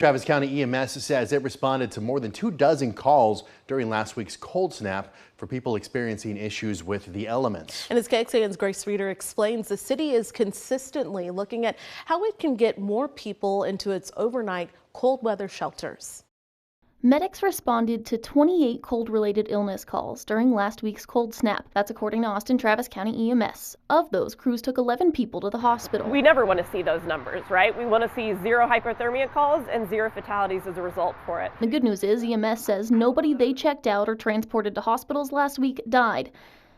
Travis County EMS says it responded to more than 24 calls during last week's cold snap for people experiencing issues with the elements. And as KXAN's Grace Reader explains, the city is consistently looking at how it can get more people into its overnight cold weather shelters. Medics responded to 28 cold-related illness calls during last week's cold snap. That's according to Austin Travis County EMS. Of those, crews took 11 people to the hospital. We never want to see those numbers, right? We want to see 0 hypothermia calls and 0 fatalities as a result for it. The good news is EMS says nobody they checked out or transported to hospitals last week died.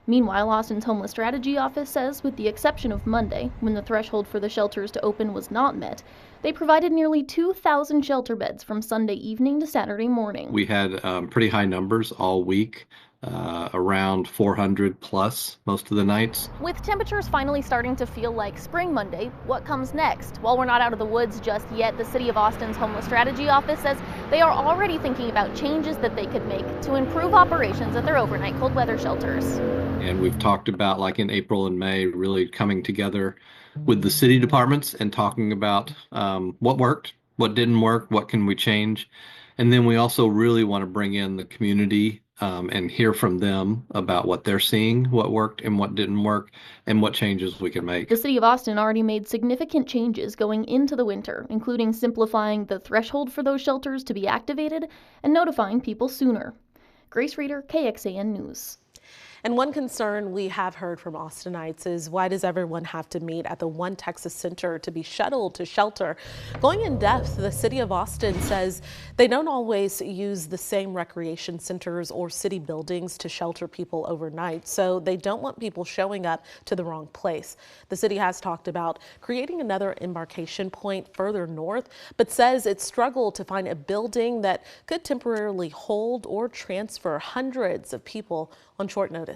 Meanwhile, Austin's Homeless Strategy Office says, with the exception of Monday, when the threshold for the shelters to open was not met, they provided nearly 2,000 shelter beds from Sunday evening to Saturday morning. We had pretty high numbers all week, around 400 plus most of the nights. With temperatures finally starting to feel like spring Monday, what comes next? While we're not out of the woods just yet, the City of Austin's Homeless Strategy Office says they are already thinking about changes that they could make to improve operations at their overnight cold weather shelters. And we've talked about, like in April and May, really coming together with the city departments and talking about what worked, what didn't work, what can we change. And then we also really want to bring in the community and hear from them about what they're seeing, what worked and what didn't work, and what changes we can make. The City of Austin already made significant changes going into the winter, including simplifying the threshold for those shelters to be activated and notifying people sooner. Grace Reader, KXAN News. And one concern we have heard from Austinites is, why does everyone have to meet at the One Texas Center to be shuttled to shelter? Going in depth, the City of Austin says they don't always use the same recreation centers or city buildings to shelter people overnight, so they don't want people showing up to the wrong place. The city has talked about creating another embarkation point further north, but says it struggled to find a building that could temporarily hold or transfer hundreds of people on short notice.